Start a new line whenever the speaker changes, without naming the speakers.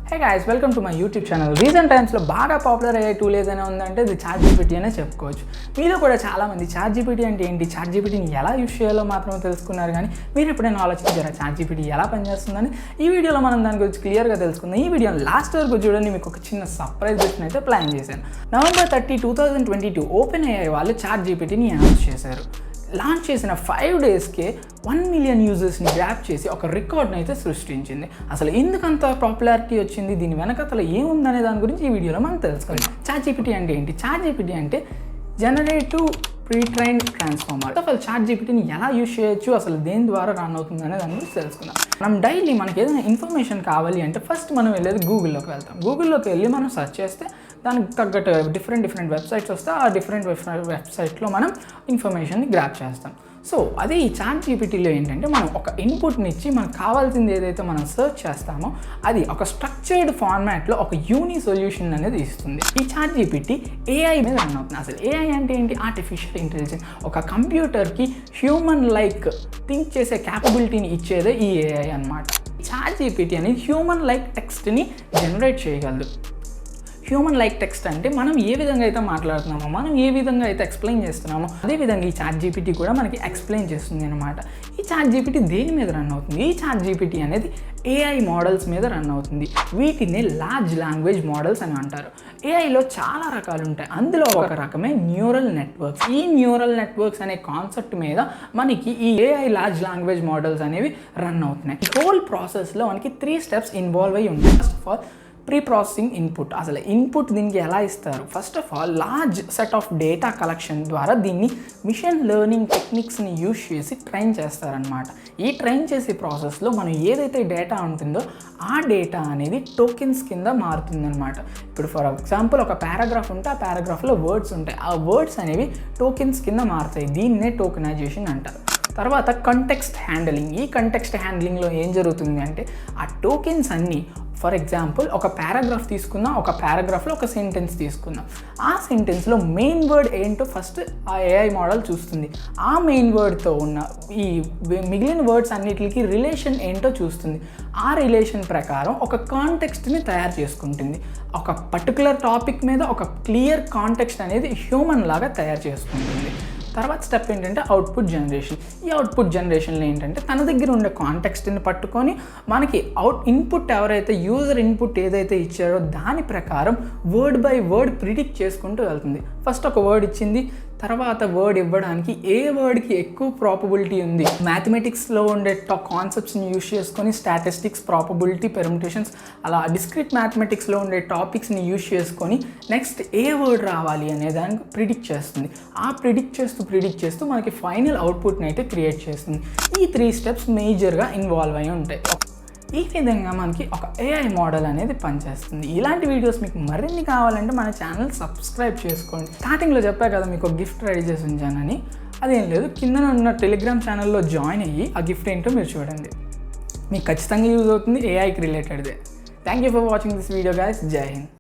Hey guys, welcome to my YouTube channel. Recent times lo baga popular AI tool ఏదైనా ఉందంటే ఇది ChatGPT అనే చెప్పుకోవచ్చు. మీలో కూడా చాలా మంది ChatGPT అంటే ఏంటి, ChatGPT ని ఎలా యూస్ చేయాలో మాత్రమే తెలుసుకున్నారు కానీ మీరు ఎప్పుడైనా ఆలోచించారా ChatGPT ఎలా పనిచేస్తుందని? ఈ వీడియోలో మనం దాని గురించి క్లియర్ గా తెలుసుకుందాం. ఈ వీడియోని లాస్ట్ వరకు చూడండి, మీకు ఒక చిన్న సర్ప్రైజ్ గిఫ్ట్ అయితే ప్లాన్ చేశాను. November 30, 2022 OpenAI వాళ్ళు ChatGPT ని అనౌన్స్ చేశారు. లాంచ్ చేసిన 5 డేస్కే 1 మిలియన్ యూజర్స్ని గ్రాప్ చేసి ఒక రికార్డ్ని అయితే సృష్టించింది. అసలు ఎందుకంత పాపులారిటీ వచ్చింది, దీని వెనకతల ఏముందనే దాని గురించి ఈ వీడియోలో మనం తెలుసుకుందాం. ChatGPT అంటే ఏంటి? ChatGPT అంటే జనరేటివ్ ప్రీ-ట్రైన్డ్ ట్రాన్స్ఫార్మర్. అసలు ChatGPTని ఎలా యూజ్ చేయొచ్చు, అసలు దేని ద్వారా రన్ అవుతుంది అనే దాని గురించి తెలుసుకుందాం. మనం డైలీ మనకి ఏదైనా ఇన్ఫర్మేషన్ కావాలి అంటే ఫస్ట్ మనం వెళ్ళేది గూగుల్లోకి వెళ్తాం. గూగుల్లోకి వెళ్ళి మనం సెర్చ్ చేస్తే దానికి తగ్గట్టు డిఫరెంట్ వెబ్సైట్స్ వస్తే ఆ డిఫరెంట్ వెబ్సైట్లో మనం ఇన్ఫర్మేషన్ని గ్రాప్ చేస్తాం. సో అదే ఈ ChatGPTలో ఏంటంటే మనం ఒక ఇన్పుట్ని ఇచ్చి మనకు కావాల్సింది ఏదైతే మనం సెర్చ్ చేస్తామో అది ఒక స్ట్రక్చర్డ్ ఫార్మాట్లో ఒక సొల్యూషన్ అనేది ఇస్తుంది. ఈ ChatGPT AI మీద రన్ అవుతుంది. అసలు AI అంటే ఏంటి? Artificial intelligence. ఒక కంప్యూటర్కి హ్యూమన్ లైక్ థింక్ చేసే క్యాపబిలిటీని ఇచ్చేదే ఈ AI అన్నమాట. ChatGPT అనేది హ్యూమన్ లైక్ టెక్స్ట్ని జనరేట్ చేయగలదు. హ్యూమన్ లైక్ టెక్స్ట్ అంటే మనం ఏ విధంగా అయితే మాట్లాడుతున్నామో, మనం ఏ విధంగా అయితే ఎక్స్ప్లెయిన్ చేస్తున్నామో అదేవిధంగా ఈ ChatGPT కూడా మనకి ఎక్స్ప్లెయిన్ చేస్తుంది అనమాట. ఈ ChatGPT దేని మీద రన్ అవుతుంది? ఈ ChatGPT అనేది AI మోడల్స్ మీద రన్ అవుతుంది. వీటిని లార్జ్ లాంగ్వేజ్ మోడల్స్ అని అంటారు. AIలో చాలా రకాలు ఉంటాయి. అందులో ఒక రకమే న్యూరల్ నెట్వర్క్స్. ఈ న్యూరల్ నెట్వర్క్స్ అనే కాన్సెప్ట్ మీద మనకి ఈ AI లార్జ్ లాంగ్వేజ్ మోడల్స్ అనేవి రన్ అవుతున్నాయి. ఈ హోల్ ప్రాసెస్లో మనకి 3 స్టెప్స్ ఇన్వాల్వ్ అయ్యి ఉంటాయి. First of all pre processing input. అసలు ఇన్పుట్ దీనికి ఎలా ఇస్తారు? First of all large set of data collection ద్వారా దీన్ని మిషన్ లెర్నింగ్ టెక్నిక్స్ని యూజ్ చేసి ట్రైన్ చేస్తారనమాట. ఈ ట్రైన్ చేసే ప్రాసెస్లో మనం ఏదైతే డేటా ఉంటుందో ఆ డేటా అనేది టోకెన్స్ కింద మారుతుందన్నమాట. ఇప్పుడు ఫర్ ఎగ్జాంపుల్ ఒక పారాగ్రాఫ్ ఉంటే ఆ పారాగ్రాఫ్లో వర్డ్స్ ఉంటాయి. ఆ వర్డ్స్ అనేవి టోకెన్స్ కింద మారుతాయి. దీన్నే టోకెనైజేషన్ అంటారు. తర్వాత కంటెక్స్ట్ హ్యాండ్లింగ్. ఈ కంటెక్స్ట్ హ్యాండ్లింగ్లో ఏం జరుగుతుంది అంటే ఆ టోకెన్స్ అన్నీ, ఫర్ ఎగ్జాంపుల్ ఒక పారాగ్రాఫ్ తీసుకుందాం, ఒక పారాగ్రాఫ్లో ఒక సెంటెన్స్ తీసుకుందాం. ఆ సెంటెన్స్లో మెయిన్ వర్డ్ ఏంటో ఫస్ట్ ఆ AI మోడల్ చూస్తుంది. ఆ మెయిన్ వర్డ్తో ఉన్న ఈ మిగిలిన వర్డ్స్ అన్నిటికి రిలేషన్ ఏంటో చూస్తుంది. ఆ రిలేషన్ ప్రకారం ఒక కాంటెక్స్ట్ని తయారు చేసుకుంటుంది. ఒక పర్టికులర్ టాపిక్ మీద ఒక క్లియర్ కాంటెక్స్ట్ అనేది హ్యూమన్ లాగా తయారు చేసుకుంటుంది. తర్వాత స్టెప్ ఏంటంటే అవుట్పుట్ జనరేషన్. ఈ అవుట్పుట్ జనరేషన్లో ఏంటంటే తన దగ్గర ఉండే కాంటెక్స్ట్ని పట్టుకొని మనకి ఇన్పుట్ ఎవరైతే యూజర్ ఇన్పుట్ ఏదైతే ఇచ్చారో దాని ప్రకారం వర్డ్ బై వర్డ్ ప్రిడిక్ట్ చేసుకుంటూ వెళ్తుంది. ఫస్ట్ ఒక వర్డ్ ఇచ్చింది, తర్వాత వర్డ్ ఇవ్వడానికి ఏ వర్డ్కి ఎక్కువ ప్రాబబిలిటీ ఉంది, మ్యాథమెటిక్స్లో ఉండే కాన్సెప్ట్స్ని యూజ్ చేసుకొని స్టాటిస్టిక్స్, ప్రాబబిలిటీ, పెర్ముటేషన్స్, అలా డిస్క్రీట్ మ్యాథమెటిక్స్లో ఉండే టాపిక్స్ని యూజ్ చేసుకొని నెక్స్ట్ ఏ వర్డ్ రావాలి అనే దానికి ప్రిడిక్ట్ చేస్తుంది. ఆ ప్రిడిక్ట్ చేస్తూ మనకి ఫైనల్ అవుట్పుట్ని అయితే క్రియేట్ చేస్తుంది. ఈ 3 స్టెప్స్ మేజర్గా ఇన్వాల్వ్ అయి ఉంటాయి. ఈ విధంగా మనకి ఒక AI మోడల్ అనేది పనిచేస్తుంది. ఇలాంటి వీడియోస్ మీకు మరిన్ని కావాలంటే మన ఛానల్ సబ్స్క్రైబ్ చేసుకోండి. స్టార్టింగ్లో చెప్పా కదా మీకు ఒక గిఫ్ట్ రెడీ చేసి ఉంచానని, అదేం లేదు, కింద ఉన్న టెలిగ్రామ్ ఛానల్లో జాయిన్ అయ్యి ఆ గిఫ్ట్ ఏంటో మీరు చూడండి. మీకు ఖచ్చితంగా యూజ్ అవుతుంది, AIకి రిలేటెడ్దే. Thank you for watching this video guys. జై హింద్.